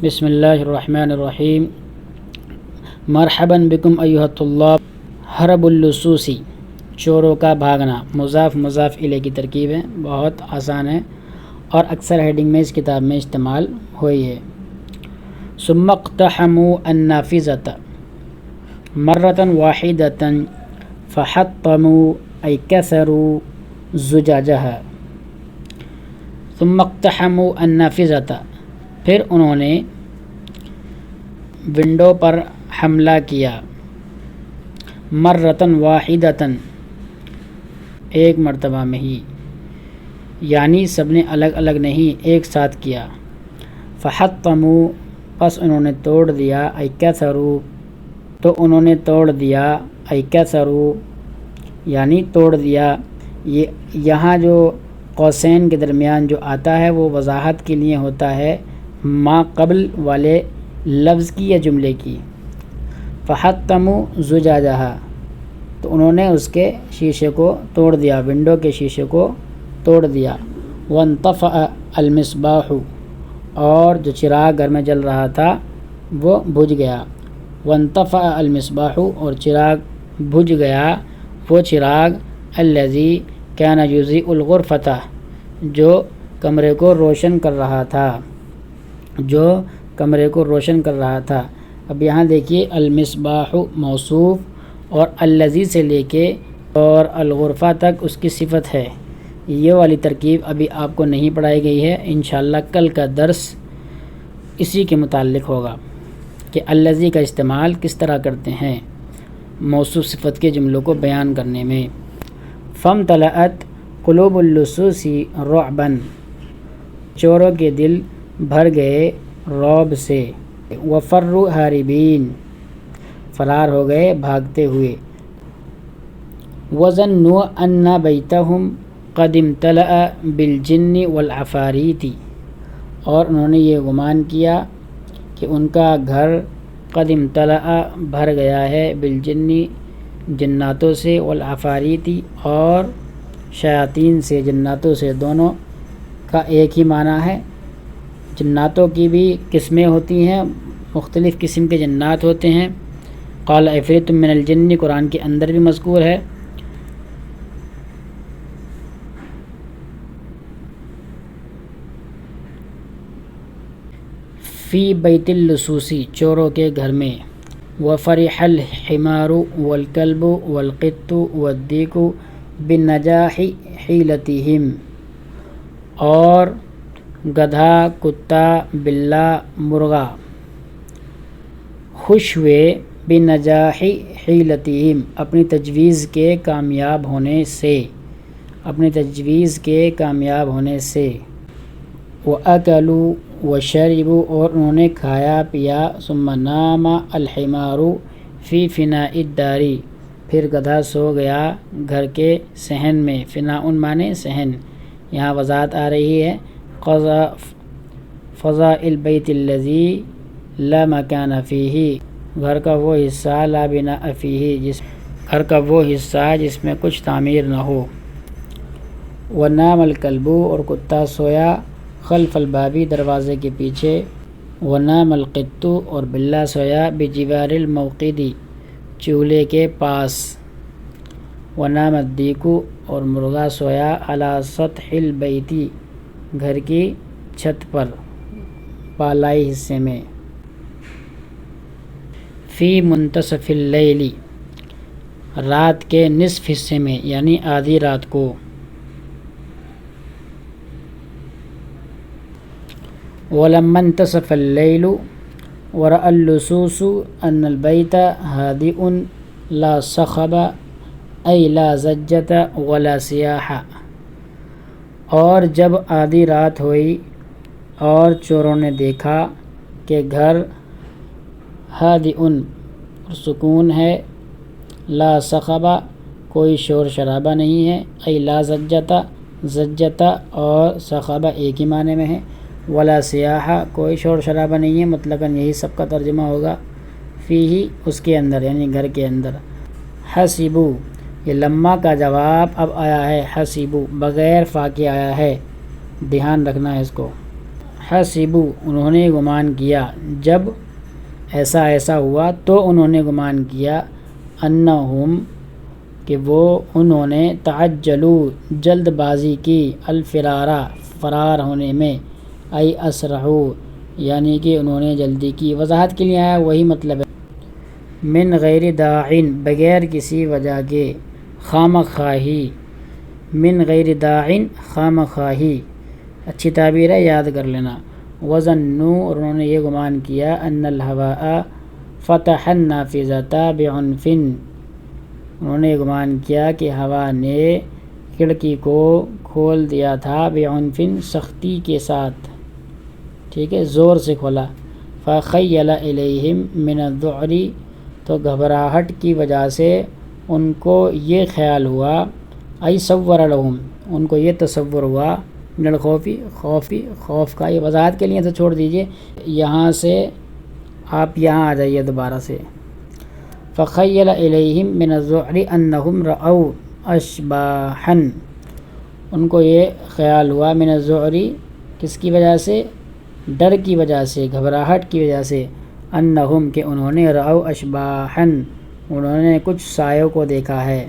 بسم اللہ الرحمن الرحیم۔ مرحبا بکم ایھا الطلاب۔ ہرب اللصوصی، چوروں کا بھاگنا، مضاف مضاف الیہ کی ترکیب ہے، بہت آسان ہے اور اکثر ہیڈنگ میں اس کتاب میں استعمال ہوئی ہے۔ ثم اقتحموا النافذۃ مرۃ واحدۃ فحطموا ای کسروا زجاجھا۔ ثم اقتحموا النافذۃ، پھر انہوں نے ونڈو پر حملہ کیا، مرۃً واحدۃً، ایک مرتبہ میں ہی، یعنی سب نے الگ الگ نہیں ایک ساتھ کیا۔ فحطموا، پس انہوں نے توڑ دیا، ای کسروا، تو انہوں نے توڑ دیا، ای کسروا، یعنی توڑ دیا۔ یہاں جو قوسین کے درمیان جو آتا ہے وہ وضاحت کے لیے ہوتا ہے ما قبل والے لفظ کی یا جملے کی۔ فحطموا زجاجھا، تو انہوں نے اس کے شیشے کو توڑ دیا، ونڈو کے شیشے کو توڑ دیا۔ وانطفأ المصباح، اور جو چراغ گھر میں جل رہا تھا وہ بجھ گیا۔ وانطفأ المصباح، اور چراغ بجھ گیا، وہ چراغ الذی کان یضیء الغرفۃ، جو کمرے کو روشن کر رہا تھا، جو کمرے کو روشن کر رہا تھا۔ اب یہاں دیکھیے المصباح موصوف اور الذی سے لے کے اور الغرفہ تک اس کی صفت ہے۔ یہ والی ترکیب ابھی آپ کو نہیں پڑھائی گئی ہے، انشاءاللہ کل کا درس اسی کے متعلق ہوگا کہ الذی کا استعمال کس طرح کرتے ہیں موصوف صفت کے جملوں کو بیان کرنے میں۔ فامتلأت قلوب اللصوص رعبا، چوروں کے دل بھر گئے رعب سے۔ وفروا ہاربین، فرار ہو گئے بھاگتے ہوئے۔ وظنوا ان بیتہم قد امتلأ بالجن والعفاریت، اور انہوں نے یہ گمان کیا کہ ان کا گھر قد امتلأ بھر گیا ہے، بالجن جناتوں سے، والعفاریت اور شیاطین سے، جناتوں سے، دونوں کا ایک ہی معنی ہے۔ جناتوں کی بھی قسمیں ہوتی ہیں، مختلف قسم کے جنات ہوتے ہیں۔ قال عفریت من الجن قرآن کے اندر بھی مذکور ہے۔ فی بیت اللصوصی، چوروں کے گھر میں۔ وفرح الحمار والکلب والقط والدیک بنجاح حیلتہم، اور گدھا، کتا، بلّا، مرغا خوش ہوئے، بنجاح حیلتہم، اپنی تجویز کے کامیاب ہونے سے، اپنی تجویز کے کامیاب ہونے سے۔ وَأَكَلُوا وَشَرِبُوا، اور انہوں نے کھایا پیا۔ ثم نام الحمار فی فناء الدار، پھر گدھا سو گیا گھر کے صحن میں۔ فناء معنی صحن، یہاں وضاحت آ رہی ہے۔ فضاء البیت الذی لا مکان فیہ، گھر کا وہ حصہ، لا بناء فیہ، گھر کا وہ حصہ جس میں کچھ تعمیر نہ ہو۔ ونام الکلب، اور کتا سویا، خلف الباب، دروازے کے پیچھے۔ ونام القط، اور بلّا سویا، بجوار الموقد، چولہے کے پاس۔ ونام الدیک، اور مرغا سویا، علی سطح البیت، گھر کی چھت پر، بالائی حصے میں۔ فی منتصف اللیل، رات کے نصف حصے میں، یعنی آدھی رات کو۔ ولما انتصف اللیل ورأى اللصوص ان البیت ہادئ لا صخب ای لا ضجۃ ولا صیاح، اور جب آدھی رات ہوئی اور چوروں نے دیکھا کہ گھر ہادئ، سکون ہے، لا صخب، کوئی شور شرابہ نہیں ہے، ای لا ضجۃ، ضجۃ اور صخب ایک ہی معنی میں ہے، ولا صیاح، کوئی شور شرابہ نہیں ہے، مطلقاً یہی سب کا ترجمہ ہوگا۔ فیہ، اس کے اندر، یعنی گھر کے اندر۔ حسبوا، یہ لما کا جواب اب آیا ہے، حسبوا بغیر فا کے آیا ہے، دھیان رکھنا ہے اس کو۔ حسبو انہوں نے گمان کیا، جب ایسا ہوا تو انہوں نے گمان کیا، انہم کہ وہ انہوں نے تعجلوا جلد بازی کی، الفرارا فرار ہونے میں، ای اسرعوا یعنی کہ انہوں نے جلدی کی۔ وضاحت کے لیے آیا وہی مطلب ہے، من غیر داعٍ بغیر کسی وجہ کے، خواہی، من غیر داعٍ خواہی، اچھی تعبیر ہے، یاد کر لینا۔ وظنوا اور انہوں نے یہ گمان کیا، ان الہواء فتح النافذۃ بعنف انہوں نے گمان کیا کہ ہوا نے کھڑکی کو کھول دیا تھا، بعنف سختی کے ساتھ، ٹھیک ہے، زور سے کھولا۔ فخیل الیہم من الذعر تو گھبراہٹ کی وجہ سے ان کو یہ خیال ہوا، ای صور لہم ان کو یہ تصور ہوا، من الخوف خوف کا، یہ وضاحت کے لیے تو چھوڑ دیجئے، یہاں سے آپ یہاں آ جائیے دوبارہ سے۔ فخیل الیہم من الذعر انہم رأوا اشباحا ان کو یہ خیال ہوا، من الذعر کس کی وجہ سے، ڈر کی وجہ سے، گھبراہٹ کی وجہ سے، انہم کہ انہوں نے رأوا اشباحا انہوں نے کچھ سایوں کو دیکھا ہے،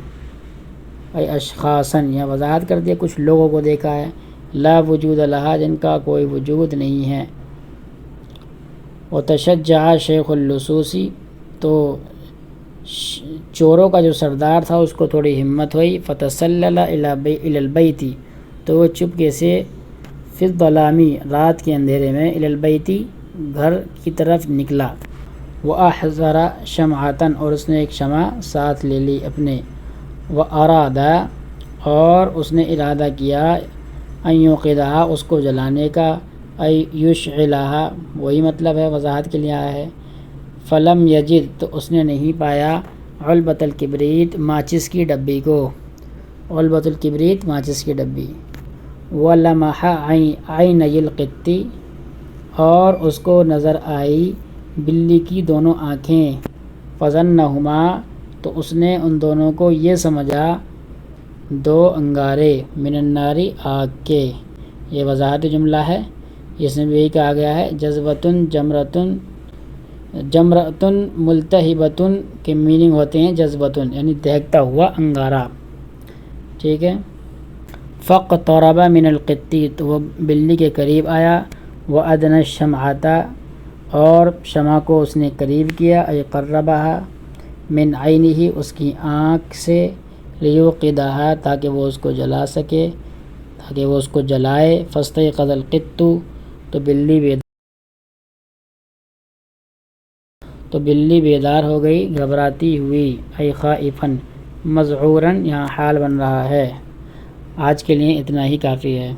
ای اشخاصا یا وضاحت کر دیا کچھ لوگوں کو دیکھا ہے، لا وجود لہا جن کا کوئی وجود نہیں ہے۔ وتشجع شیخ اللصوص تو چوروں کا جو سردار تھا اس کو تھوڑی ہمت ہوئی، فتسلل الی البیت تو وہ چپکے سے، فی الظلام رات کے اندھیرے میں، الی البیت گھر کی طرف نکلا، واحضر شمعۃ اور اس نے ایک شمع ساتھ لے لی اپنے، واراد اور اس نے ارادہ کیا، ان یوقدھا اس کو جلانے کا، ای یشعلھا وہی مطلب ہے، وضاحت کے لیے آیا ہے۔ فلم یجد تو اس نے نہیں پایا، علبۃ الکبریت ماچس کی ڈبی کو، علبۃ الکبریت ماچس کی ڈبی، ولمح عینی القط اور اس کو نظر آئی بلی کی دونوں آنکھیں، فظنہما تو اس نے ان دونوں کو یہ سمجھا، دو انگارے، من النار آگ کے، یہ وضاحت جملہ ہے، اس میں بھی یہی کہا گیا ہے، جذبۃ جمرۃ ملتہبۃ کے میننگ ہوتے ہیں جذبۃ یعنی دہکتا ہوا انگارہ، ٹھیک ہے۔ فاقترب من القط تو وہ بلی کے قریب آیا، وادنى الشمعۃ اور شمع کو اس نے قریب کیا، ای قربھا من عینہ اس کی آنکھ سے، لیوقدھا تاکہ وہ اس کو جلا سکے، تاکہ وہ اس کو جلائے، فاستيقظ القط تو بلی بیدار ہو گئی گھبراتی ہوئی، ای خائفا مذعورا یہاں حال بن رہا ہے۔ آج کے لیے اتنا ہی کافی ہے۔